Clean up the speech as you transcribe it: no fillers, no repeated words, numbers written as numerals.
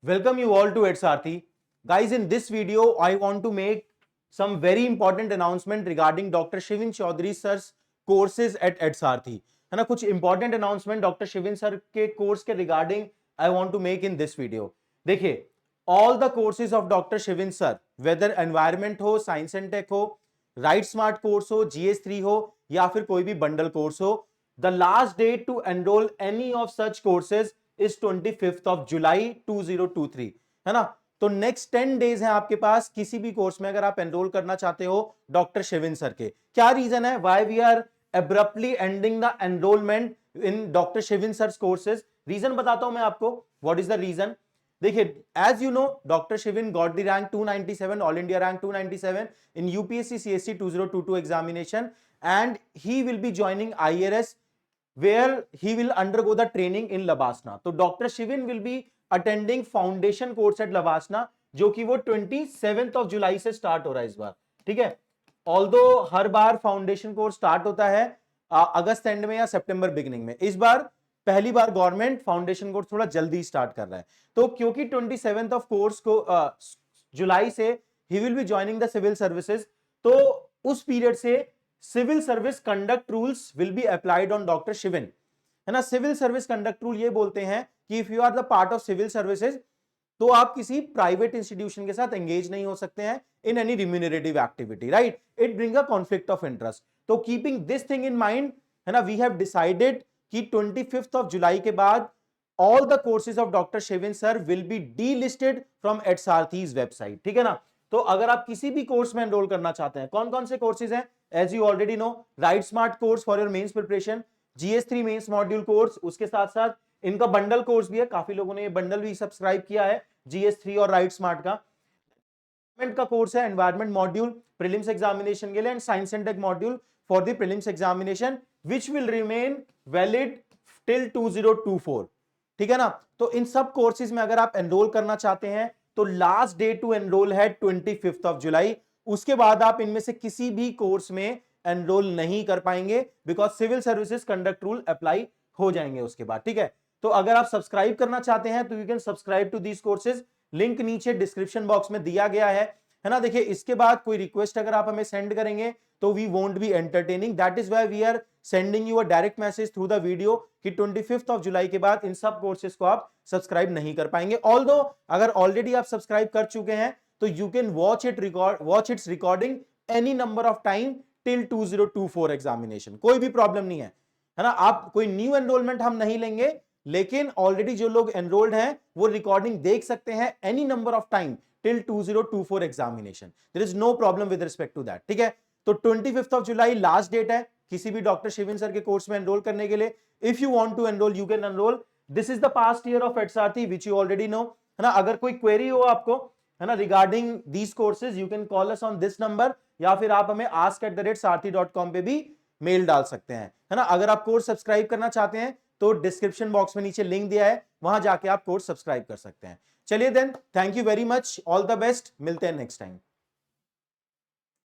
Welcome you all to EdSarthi. Guys, in this video, I want to make some very important announcement regarding Dr. Shivin Chaudhary sir's courses at EdSarthi. है ना, कुछ important announcement Dr. Shivin sir के course के regarding I want to make in this video. देखिए, all the courses of Dr. Shivin sir, whether environment हो, science and tech हो, Right Smart course हो, GS3 हो, या फिर कोई भी bundle course हो, the last date to enroll any of such courses is 25th of July 2023, है ना। तो नेक्स्ट 10 डेज है आपके पास किसी भी कोर्स में अगर आप एनरोल करना चाहते हो डॉक्टर शिविन सर के। क्या रीजन है why we are abruptly ending the enrollment in doctor Shivin sir courses? Reason बताता हूं मैं आपको, व्हाट इज द रीजन। देखिए, as you know, doctor Shivin got the rank 297, all India rank 297 in UPSC CSC 2022 examination, and he will be joining IRS where he will undergo the training in Labasna. तो doctor Shivin will be attending foundation course at Labasna, जो कि वो 27th of July से start हो रहा है इस बार, ठीक है। ऑल्दो हर बार फाउंडेशन कोर्स स्टार्ट होता है अगस्त एंड में या सितंबर बिगिनिंग में, इस बार पहली बार गवर्नमेंट फाउंडेशन कोर्स थोड़ा जल्दी स्टार्ट कर रहा है। तो क्योंकि 27th ऑफ कोर्स को जुलाई से he will be joining the civil services, तो उस पीरियड से civil service conduct rules will be applied on doctor Shivin, है ना। सिविल सर्विस कंडक्ट रूल ये बोलते हैं कि if you are the part of civil services, तो आप किसी प्राइवेट इंस्टीट्यूशन के साथ एंगेज नहीं हो सकते हैं in any remunerative activity, right. It bring a conflict of interest. तो keeping this thing in mind, है ना, वी हैव डिसाइडेड कि 25th ऑफ जुलाई के बाद all the courses of doctor Shivin sir will be D listed from EdSarthi's website, ठीक है ना। तो अगर आप किसी भी कोर्स में एनरोल करना चाहते हैं, कौन कौन से कोर्सेज हैं? As you already know, Right Smart course for your mains preparation, GS3 mains module course, उसके साथ साथ इनका बंडल कोर्स भी है, काफी लोगों ने ये बंडल भी सब्सक्राइब किया है GS3 और राइट स्मार्ट का। का कोर्स है एनवायरमेंट मॉड्यूल प्रीलिम्स एग्जामिनेशन के लिए, and science and tech module for the prelims examination which will remain valid till 2024, ठीक है ना। तो इन सब कोर्सेज में अगर आप एनरोल करना चाहते हैं तो लास्ट डेट टू एनरोल है 25th ऑफ जुलाई। उसके बाद आप इनमें से किसी भी कोर्स में एनरोल नहीं कर पाएंगे, because civil services conduct rule apply हो जाएंगे उसके बाद, ठीक है। तो अगर आप सब्सक्राइब करना चाहते हैं तो you can subscribe to these courses, link नीचे डिस्क्रिप्शन बॉक्स में दिया गया है ना। देखिए, इसके बाद कोई रिक्वेस्ट अगर आप हमें सेंड करेंगे तो we won't be entertaining, that is why we are sending you a direct message through the video कि 25th ऑफ जुलाई के बाद इन सब कोर्सेज को आप सब्सक्राइब नहीं कर पाएंगे। ऑल्दो अगर ऑलरेडी आप सब्सक्राइब कर चुके हैं तो you can watch its recording any number of time till 2024 examination, कोई भी प्रॉब्लम नहीं है ना। आप कोई न्यू एनरोलमेंट हम नहीं लेंगे, लेकिन ऑलरेडी जो लोग एनरोल्ड हैं वो रिकॉर्डिंग देख सकते हैं any number of time till 2024 examination, there is no problem with respect to that, ठीक है। तो 25th of July last date है किसी भी डॉक्टर शिविन सर के कोर्स में एनरोल करने के लिए। If you want to enrol you can enrol. This is the past year of EdSarthi which you already know, है ना। अगर कोई क्वेरी हो आपको, है ना, regarding these courses, you can call us on this number, या फिर आप हमें ask@sarthi.com पे भी मेल डाल सकते हैं, है ना। अगर आप कोर्स सब्सक्राइब करना चाहते हैं तो डिस्क्रिप्शन बॉक्स में नीचे लिंक दिया है, वहां जाके आप कोर्स सब्सक्राइब कर सकते हैं। चलिए then, thank you very much, all the best, मिलते हैं नेक्स्ट टाइम।